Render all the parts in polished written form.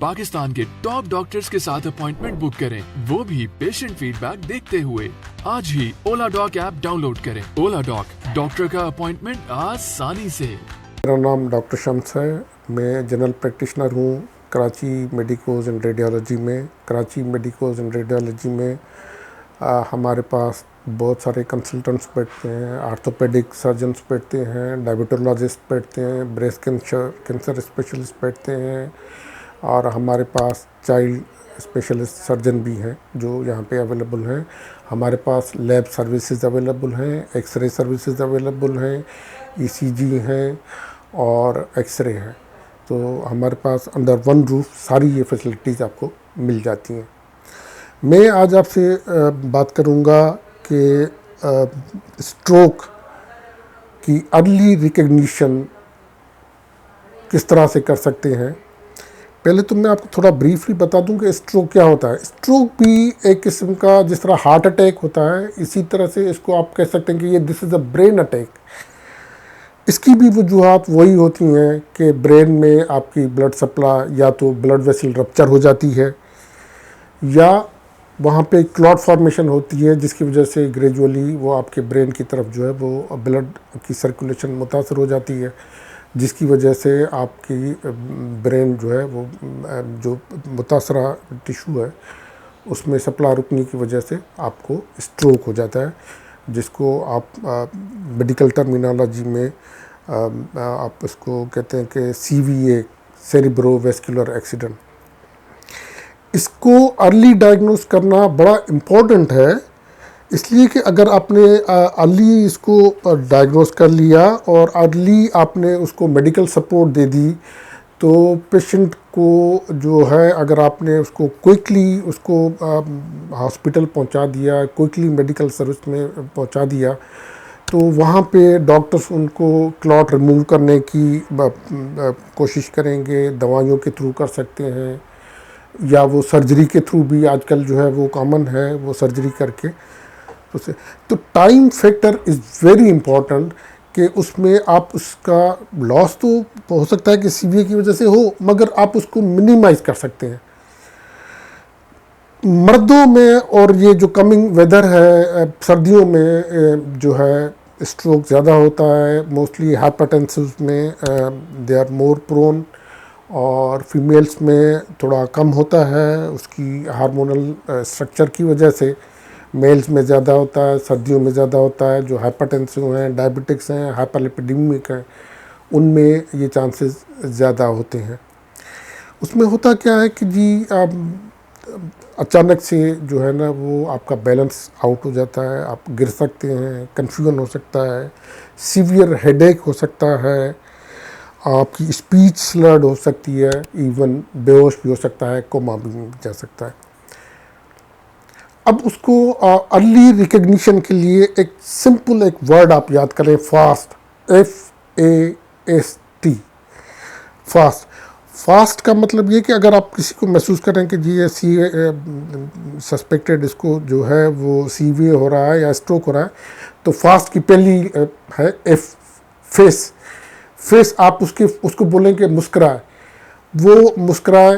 पाकिस्तान के top doctors के साथ अपॉइंटमेंट बुक करें, वो भी पेशेंट फीडबैक देखते हुए। आज ही ओला डॉक ऐप डाउनलोड करें। ओला डॉक, डॉक्टर का अपॉइंटमेंट आसानी से। मेरा नाम डॉक्टर शम्स है। मैं जनरल प्रैक्टिशनर हूँ कराची मेडिकोज एंड रेडियोलॉजी में। कराची मेडिकोज एंड रेडियोलॉजी में हमारे पास बहुत सारे कंसल्टेंट्स बैठते हैं, आर्थोपेडिक सर्जन्स बैठते हैं, डायबिटोलॉजिस्ट बैठते हैं, ब्रेस्ट कैंसर स्पेशलिस्ट बैठते हैं, और हमारे पास चाइल्ड स्पेशलिस्ट सर्जन भी हैं जो यहाँ पे अवेलेबल हैं। हमारे पास लैब सर्विसेज अवेलेबल हैं, एक्सरे सर्विसेज अवेलेबल हैं, ईसीजी हैं और एक्सरे हैं। तो हमारे पास अंडर वन रूफ सारी ये फैसिलिटीज़ आपको मिल जाती हैं। मैं आज आपसे बात करूँगा कि स्ट्रोक की अर्ली रिकग्निशन किस तरह से कर सकते हैं। पहले तो मैं आपको थोड़ा ब्रीफली बता दूं कि स्ट्रोक क्या होता है। स्ट्रोक भी एक किस्म का, जिस तरह हार्ट अटैक होता है, इसी तरह से इसको आप कह सकते हैं कि ये this is a brain attack. इसकी भी वजूहात वही होती हैं कि ब्रेन में आपकी ब्लड सप्लाई या तो ब्लड वेसल रप्चर हो जाती है, या वहाँ पे क्लॉट फॉर्मेशन होती है, जिसकी वजह से ग्रेजुअली वो आपके ब्रेन की तरफ जो है वो ब्लड की सर्कुलेशन मुतासर हो जाती है, जिसकी वजह से आपकी ब्रेन जो है वो जो मुतासरा टिश्यू है उसमें सप्लाई रुकने की वजह से आपको स्ट्रोक हो जाता है, जिसको आप मेडिकल टर्मिनोलॉजी में आप इसको कहते हैं कि CVA, सेरिब्रोवैस्कुलर एक्सीडेंट। इसको अर्ली डायग्नोस करना बड़ा इम्पोर्टेंट है, इसलिए कि अगर आपने अर्ली इसको डायग्नोस कर लिया और अर्ली आपने उसको मेडिकल सपोर्ट दे दी, तो पेशेंट को जो है, अगर आपने उसको क्विकली उसको हॉस्पिटल पहुंचा दिया, क्विकली मेडिकल सर्विस में पहुंचा दिया, तो वहाँ पे डॉक्टर्स उनको क्लॉट रिमूव करने की कोशिश करेंगे, दवाइयों के थ्रू कर सकते हैं, या वो सर्जरी के थ्रू भी आजकल जो है वो कॉमन है, वो सर्जरी करके उसे। तो time factor is very important कि उसमें आप उसका लॉस तो हो सकता है कि CVA की वजह से हो, मगर आप उसको मिनिमाइज कर सकते हैं। मर्दों में और ये जो कमिंग वेदर है, सर्दियों में जो है स्ट्रोक ज़्यादा होता है, मोस्टली हाइपरटेंसिव में दे आर मोर प्रोन, और फीमेल्स में थोड़ा कम होता है उसकी हार्मोनल स्ट्रक्चर की वजह से। मेल्स में ज़्यादा होता है, सर्दियों में ज़्यादा होता है। जो हाइपरटेंसिव हैं, डायबिटिक्स हैं, हाइपरलिपिडेमिक हैं, उनमें ये चांसेस ज़्यादा होते हैं। उसमें होता क्या है कि जी अचानक से जो है ना वो आपका बैलेंस आउट हो जाता है, आप गिर सकते हैं, कन्फ्यूजन हो सकता है, सीवियर हेडेक हो सकता है, आपकी स्पीच स्लर्ड हो सकती है, इवन बेहोश भी हो सकता है, कोमा भी जा सकता है। अब उसको अर्ली रिकग्निशन के लिए एक सिंपल एक वर्ड आप याद करें, फास्ट, FAST, फास्ट। फास्ट का मतलब ये कि अगर आप किसी को महसूस करें कि जी ये सस्पेक्टेड इसको जो है वो CVA हो रहा है या स्ट्रोक हो रहा है, तो फास्ट की पहली है फेस। फेस आप उसको बोलें कि मुस्कुराए, वो मुस्कुराए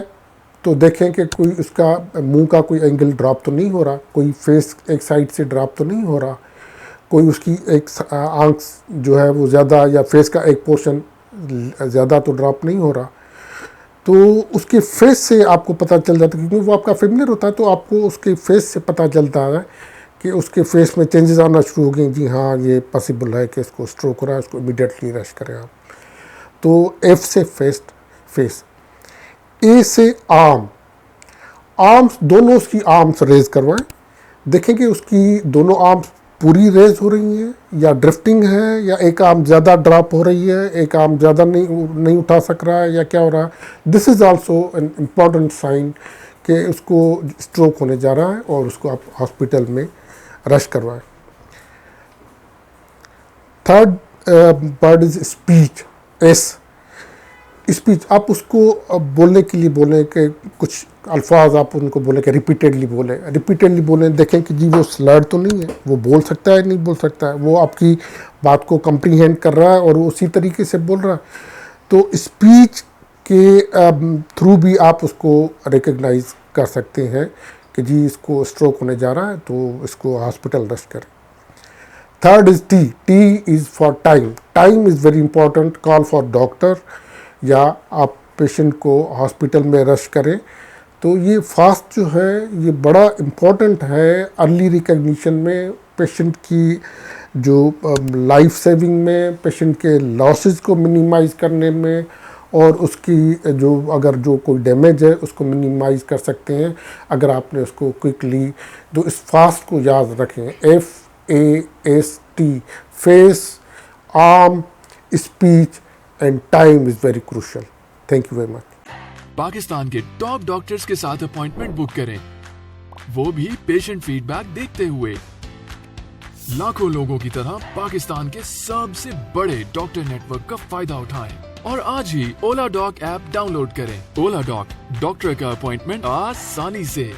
तो देखें कि कोई उसका मुंह का कोई एंगल ड्रॉप तो नहीं हो रहा, कोई फेस एक साइड से ड्रॉप तो नहीं हो रहा, कोई उसकी एक आंख जो है वो ज़्यादा, या फेस का एक पोर्शन ज़्यादा तो ड्रॉप नहीं हो रहा। तो उसके फेस से आपको पता चल जाता है, क्योंकि वो आपका फेमिलियर होता है, तो आपको उसके फेस से पता चलता है कि उसके फेस में चेंजेस आना शुरू हो गए। जी हाँ, ये पॉसिबल है कि इसको स्ट्रोक हो रहा है, उसको इमीडिएटली रश करें आप। तो F से फेस, A से आर्म्स दोनों उसकी आर्म्स रेज करवाएं, देखें कि उसकी दोनों आर्म्स पूरी रेज हो रही हैं या ड्रिफ्टिंग है, या एक आर्म ज़्यादा ड्रॉप हो रही है, एक आर्म ज़्यादा नहीं उठा सक रहा है, या क्या हो रहा है। This is also an important sign कि उसको स्ट्रोक होने जा रहा है और उसको आप हॉस्पिटल में रश करवाएं। Third word is speech, speech. आप उसको बोलने के लिए बोलें कि कुछ अल्फाज आप उनको बोलें कि रिपीटेडली बोलें, देखें कि जी वो स्लर्ड तो नहीं है, वो बोल सकता है नहीं बोल सकता है, वो आपकी बात को कंप्रीहेंड कर रहा है और उसी तरीके से बोल रहा है। तो स्पीच के थ्रू भी आप उसको रिकग्नाइज कर सकते हैं कि जी इसको स्ट्रोक होने जा रहा है, तो इसको हॉस्पिटल रश करें। Third is T. T is for time. Time is very important. Call for doctor या आप पेशेंट को हॉस्पिटल में रश करें। तो ये फास्ट जो है ये बड़ा इम्पॉर्टेंट है अर्ली रिकग्निशन में, पेशेंट की जो लाइफ सेविंग में, पेशेंट के लॉसेस को मिनिमाइज करने में, और उसकी जो अगर जो कोई डैमेज है उसको मिनिमाइज कर सकते हैं अगर आपने उसको क्विकली। तो इस फास्ट को याद रखें, FAST, face, arm, speech and time is very crucial. Thank you very much. Pakistan के टॉप डॉक्टर्स के साथ अपॉइंटमेंट बुक करें, वो भी पेशेंट फीडबैक देखते हुए। लाखों लोगों की तरह पाकिस्तान के सबसे बड़े डॉक्टर नेटवर्क का फायदा उठाएं और आज ही ओला डॉक ऐप डाउनलोड करें। ओला डॉक, डॉक्टर का अपॉइंटमेंट आसानी से।